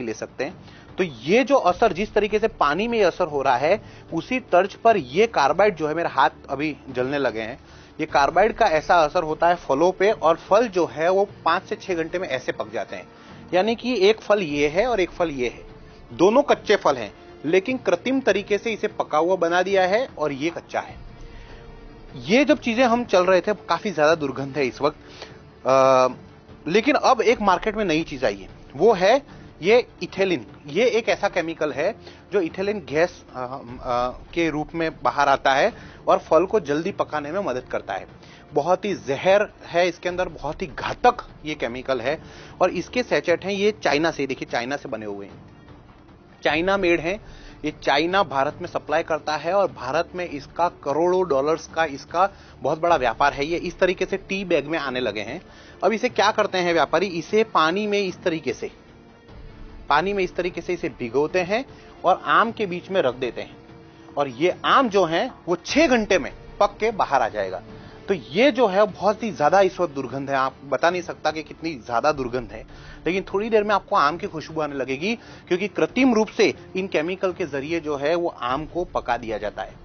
ले सकते हैं। तो ये जो असर, जिस तरीके से पानी में असर हो रहा है, उसी तर्ज पर ये कार्बाइड जो है, मेरे हाथ अभी जलने लगे हैं, ये कार्बाइड का ऐसा असर होता है फलों पे, और फल जो है वो 5 से 6 घंटे में ऐसे पक जाते हैं। यानी कि एक फल ये है और एक फल ये है, दोनों कच्चे फल हैं, लेकिन कृत्रिम तरीके से इसे पका हुआ बना दिया है और ये कच्चा है। ये जब चीजें हम चल रहे थे, काफी ज्यादा दुर्गंध है इस वक्त, लेकिन अब एक मार्केट में नई चीज आई है, वो है ये इथेलिन। ये एक ऐसा केमिकल है जो इथेलिन गैस के रूप में बाहर आता है और फल को जल्दी पकाने में मदद करता है। बहुत ही जहर है इसके अंदर, बहुत ही घातक ये केमिकल है, और इसके सैचेट हैं ये चाइना से, देखिए चाइना से बने हुए हैं, चाइना मेड हैं। ये चाइना भारत में सप्लाई करता है और भारत में इसका करोड़ों डॉलर्स का इसका बहुत बड़ा व्यापार है। ये इस तरीके से टी बैग में आने लगे हैं। अब इसे क्या करते हैं व्यापारी, इसे पानी में इस तरीके से इसे भिगोते हैं और आम के बीच में रख देते हैं, और ये आम जो है वो 6 घंटे में पक के बाहर आ जाएगा। तो ये जो है बहुत ही ज्यादा इस वक्त दुर्गंध है, आप बता नहीं सकता कि कितनी ज्यादा दुर्गंध है, लेकिन थोड़ी देर में आपको आम की खुशबू आने लगेगी, क्योंकि कृत्रिम रूप से इन केमिकल के जरिए जो है वो आम को पका दिया जाता है।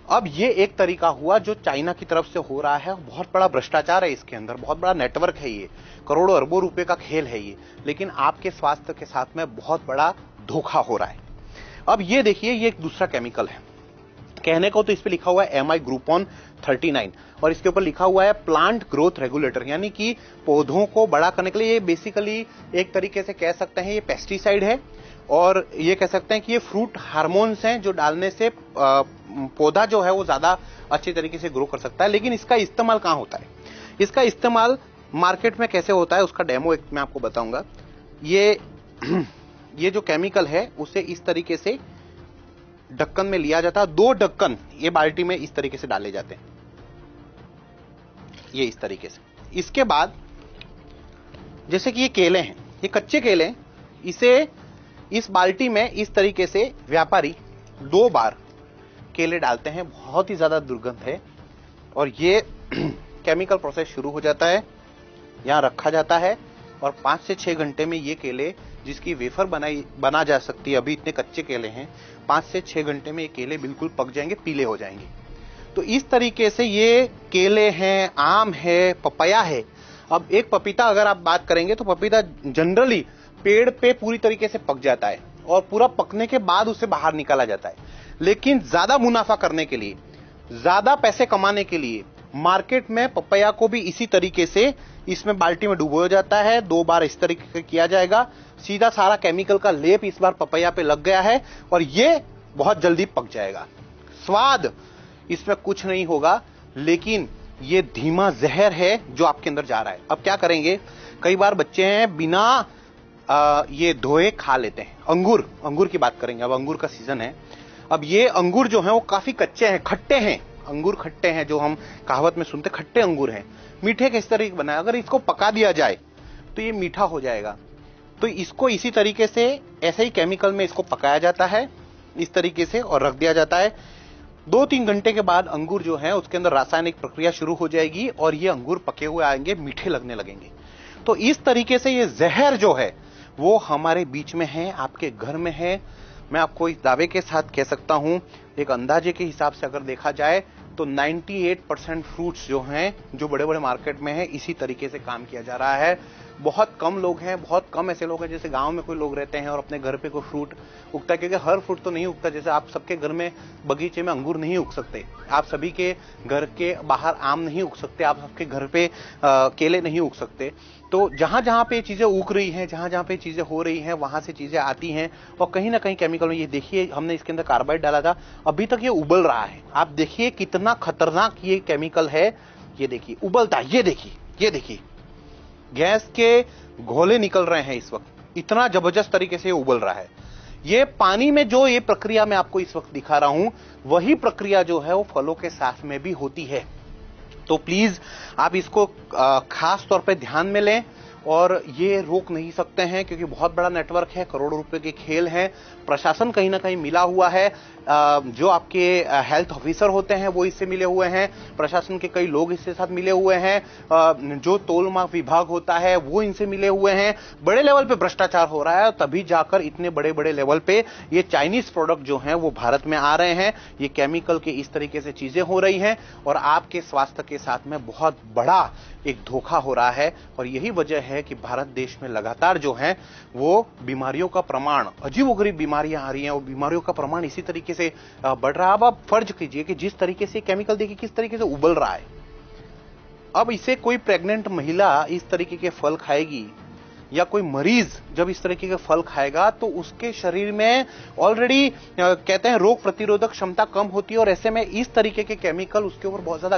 अब ये एक तरीका हुआ जो चाइना की तरफ से हो रहा है, बहुत बड़ा भ्रष्टाचार है इसके अंदर, बहुत बड़ा नेटवर्क है, ये करोड़ों अरबों रुपए का खेल है ये, लेकिन आपके स्वास्थ्य के साथ में बहुत बड़ा धोखा हो रहा है। अब ये देखिए, ये एक दूसरा केमिकल है, कहने को तो इस पे लिखा हुआ है MI ग्रुपोन 39, और इसके ऊपर लिखा हुआ है प्लांट ग्रोथ रेगुलेटर, यानी कि पौधों को बड़ा करने के लिए। ये बेसिकली एक तरीके से कह सकते हैं ये पेस्टिसाइड है, और ये कह सकते हैं कि ये फ्रूट हार्मोन्स हैं जो डालने से पौधा जो है वो ज्यादा अच्छे तरीके से ग्रो कर सकता है। लेकिन इसका इस्तेमाल कहां होता है, इसका इस्तेमाल मार्केट में कैसे होता है, उसका डेमो एक मैं आपको बताऊंगा। ये जो केमिकल है उसे इस तरीके से ढक्कन में लिया जाता है, 2 ढक्कन ये बाल्टी में इस तरीके से डाले जाते हैं, ये इस तरीके से। इसके बाद जैसे कि ये केले हैं, ये कच्चे केले हैं, इसे इस बाल्टी में इस तरीके से व्यापारी 2 बार केले डालते हैं, बहुत ही ज्यादा दुर्गंध है, और ये केमिकल प्रोसेस शुरू हो जाता है, यहां रखा जाता है, और 5 से 6 घंटे में ये केले, जिसकी वेफर बना जा सकती है, अभी इतने कच्चे केले हैं, 5 से 6 घंटे में ये केले बिल्कुल पक जाएंगे, पीले हो जाएंगे। तो इस तरीके से ये केले हैं, आम है, पपाया है। अब एक पपीता अगर आप बात करेंगे तो पपीता जनरली पेड़ पे पूरी तरीके से पक जाता है और पूरा पकने के बाद उसे बाहर निकाला जाता है, लेकिन ज्यादा मुनाफा करने के लिए, ज्यादा पैसे कमाने के लिए मार्केट में पपैया को भी इसी तरीके से इसमें बाल्टी में डुबोया जाता है, 2 बार इस तरीके से किया जाएगा, सीधा सारा केमिकल का लेप इस बार पपैया पे लग गया है और ये बहुत जल्दी पक जाएगा। स्वाद इसमें कुछ नहीं होगा, लेकिन ये धीमा जहर है जो आपके अंदर जा रहा है। अब क्या करेंगे, कई बार बच्चे हैं बिना ये धोए खा लेते हैं। अंगूर की बात करेंगे, अब अंगूर का सीजन है। अब ये अंगूर जो है वो काफी कच्चे हैं, खट्टे हैं, अंगूर खट्टे हैं, जो हम कहावत में सुनते, खट्टे अंगूर हैं। मीठे किस तरीके बना है, अगर इसको पका दिया जाए तो ये मीठा हो जाएगा। तो इसको इसी तरीके से, ऐसे ही केमिकल में इसको पकाया जाता है इस तरीके से और रख दिया जाता है। 2-3 घंटे के बाद अंगूर जो है उसके अंदर रासायनिक प्रक्रिया शुरू हो जाएगी और ये अंगूर पके हुए आएंगे, मीठे लगने लगेंगे। तो इस तरीके से ये जहर जो है वो हमारे बीच में है, आपके घर में है। मैं आपको इस दावे के साथ कह सकता हूं, एक अंदाजे के हिसाब से अगर देखा जाए तो 98% फ्रूट्स जो हैं, जो बड़े बड़े मार्केट में है, इसी तरीके से काम किया जा रहा है। बहुत कम लोग हैं, बहुत कम ऐसे लोग हैं जैसे गांव में कोई लोग रहते हैं और अपने घर पे कोई फ्रूट उगता है, क्योंकि हर फ्रूट तो नहीं उगता। जैसे आप सबके घर में बगीचे में अंगूर नहीं उग सकते, आप सभी के घर के बाहर आम नहीं उग सकते, आप सबके घर पे केले नहीं उग सकते। तो जहां जहां पे चीजें उग रही हैं, जहां जहां पे चीजें हो रही हैं, वहां से चीजें आती हैं और कहीं ना कहीं केमिकल में। ये देखिए, हमने इसके अंदर कार्बाइड डाला था, अभी तक ये उबल रहा है। आप देखिए कितना खतरनाक ये केमिकल है, ये देखिए उबलता है, ये देखिए गैस के घोले निकल रहे हैं इस वक्त, इतना जबरदस्त तरीके से उबल रहा है। ये पानी में जो ये प्रक्रिया मैं आपको इस वक्त दिखा रहा हूं, वही प्रक्रिया जो है वो फलों के साथ में भी होती है। तो प्लीज आप इसको खास तौर पे ध्यान में लें और ये रोक नहीं सकते हैं क्योंकि बहुत बड़ा नेटवर्क है, करोड़ों रुपए के खेल हैं। प्रशासन कहीं ना कहीं मिला हुआ है, जो आपके हेल्थ ऑफिसर होते हैं वो इससे मिले हुए हैं, प्रशासन के कई लोग इसके साथ मिले हुए हैं, जो तोलमाप विभाग होता है वो इनसे मिले हुए हैं। बड़े लेवल पे भ्रष्टाचार हो रहा है, तभी जाकर इतने बड़े बड़े लेवल पे ये चाइनीज प्रोडक्ट जो हैं वो भारत में आ रहे हैं। ये केमिकल के इस तरीके से चीजें हो रही हैं और आपके स्वास्थ्य के साथ में बहुत बड़ा एक धोखा हो रहा है। और यही वजह है कि भारत देश में लगातार जो है वो बीमारियों का प्रमाण, अजीबोगरीब बीमारियां आ रही हैं और बीमारियों का प्रमाण इसी तरीके से बढ़ रहा है। अब आप फर्ज कीजिए कि जिस तरीके से केमिकल देखिए किस तरीके से उबल रहा है, अब इसे कोई प्रेग्नेंट महिला इस तरीके के फल खाएगी या कोई मरीज जब इस तरीके के फल खाएगा तो उसके शरीर में ऑलरेडी कहते हैं रोग प्रतिरोधक क्षमता कम होती है और ऐसे में इस तरीके के केमिकल उसके ऊपर बहुत ज्यादा